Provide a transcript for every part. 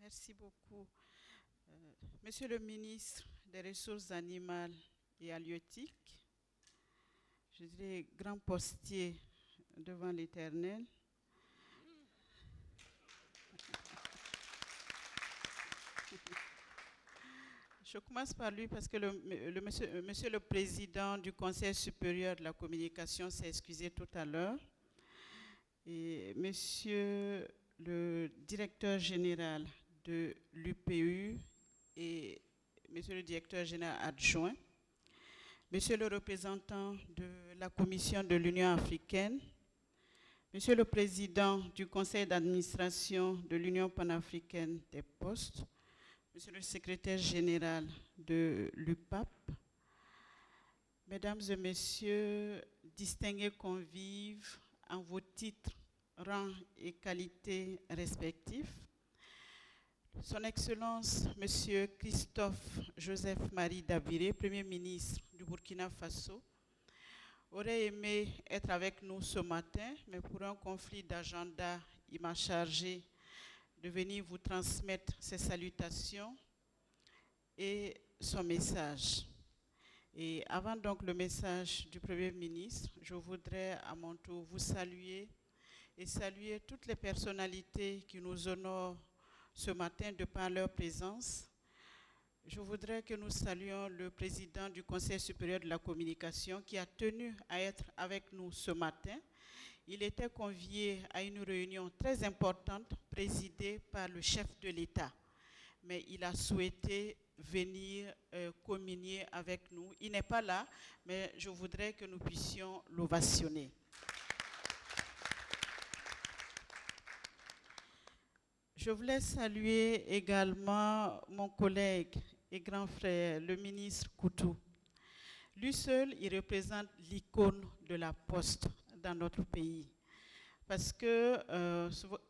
Merci beaucoup. Monsieur le ministre des Ressources animales et halieutiques, je dirais grand postier devant l'Éternel, je commence par lui parce que monsieur le Président du Conseil supérieur de la communication s'est excusé tout à l'heure. Et monsieur le directeur général de l'UPU et monsieur le directeur général adjoint, monsieur le représentant de la Commission de l'Union africaine, monsieur le président du conseil d'administration de l'Union panafricaine des postes, monsieur le secrétaire général de l'UPAP, mesdames et messieurs, distingués convives en vos titres, rangs et qualités respectifs, Son Excellence, Monsieur Christophe Joseph-Marie Dabiré, Premier ministre du Burkina Faso, aurait aimé être avec nous ce matin, mais pour un conflit d'agenda, il m'a chargé de venir vous transmettre ses salutations et son message. Et avant donc le message du Premier ministre, je voudrais à mon tour vous saluer et saluer toutes les personnalités qui nous honorent ce matin de par leur présence. Je voudrais que nous saluions le président du Conseil supérieur de la communication qui a tenu à être avec nous ce matin. Il était convié à une réunion très importante présidée par le chef de l'État, mais il a souhaité venir communier avec nous. Il n'est pas là, mais je voudrais que nous puissions l'ovationner. Je voulais saluer également mon collègue et grand frère, le ministre Koutou. Lui seul, il représente l'icône de la poste dans notre pays. Parce que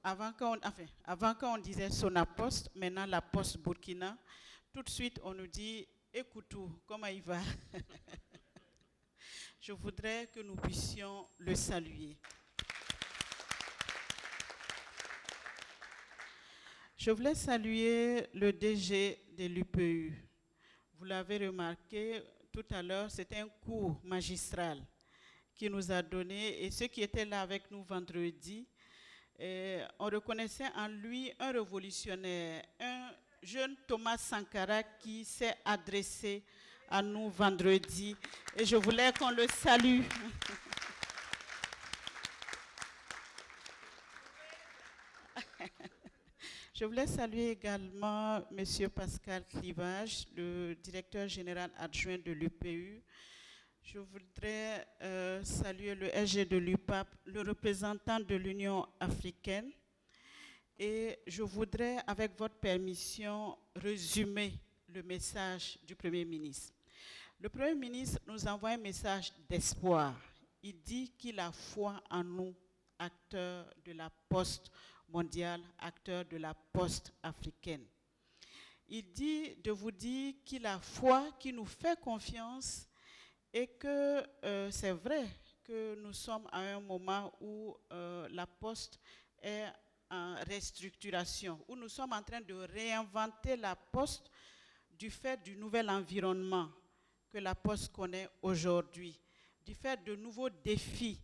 avant quand on disait Sonapost, maintenant la Poste Burkina, tout de suite on nous dit « Et Koutou, comment il va ?» Je voudrais que nous puissions le saluer. Je voulais saluer le DG de l'UPU. Vous l'avez remarqué tout à l'heure, c'était un cours magistral qui nous a donné, et ceux qui étaient là avec nous vendredi, on reconnaissait en lui un révolutionnaire, un jeune Thomas Sankara qui s'est adressé à nous vendredi, et je voulais qu'on le salue. Je voulais saluer également M. Pascal Clivage, le directeur général adjoint de l'UPU. Je voudrais saluer le SG de l'UPAP, le représentant de l'Union africaine. Et je voudrais, avec votre permission, résumer le message du Premier ministre. Le Premier ministre nous envoie un message d'espoir. Il dit qu'il a foi en nous, acteurs de la poste mondiale, acteurs de la poste africaine. Il dit de vous dire qu'il a foi, qu'il nous fait confiance et que c'est vrai que nous sommes à un moment où la poste est en restructuration, où nous sommes en train de réinventer la poste du fait du nouvel environnement que la poste connaît aujourd'hui, du fait de nouveaux défis,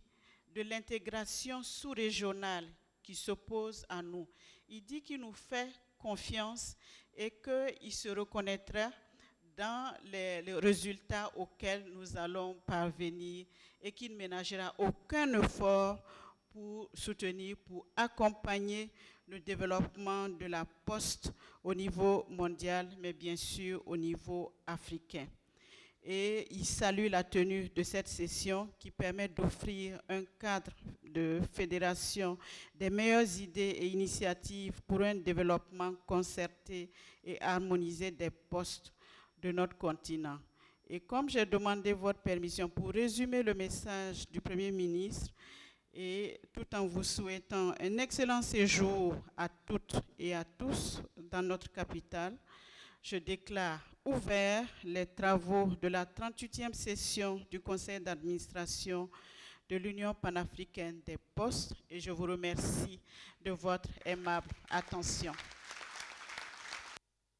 de l'intégration sous-régionale qui s'oppose à nous. Il dit qu'il nous fait confiance et qu'il se reconnaîtra dans les résultats auxquels nous allons parvenir et qu'il ne ménagera aucun effort pour soutenir, pour accompagner le développement de la poste au niveau mondial, mais bien sûr au niveau africain. Et il salue la tenue de cette session qui permet d'offrir un cadre de fédération des meilleures idées et initiatives pour un développement concerté et harmonisé des postes de notre continent. Et comme j'ai demandé votre permission pour résumer le message du Premier ministre, et tout en vous souhaitant un excellent séjour à toutes et à tous dans notre capitale, je déclare ouvert les travaux de la 38e session du Conseil d'administration de l'Union panafricaine des postes et je vous remercie de votre aimable attention.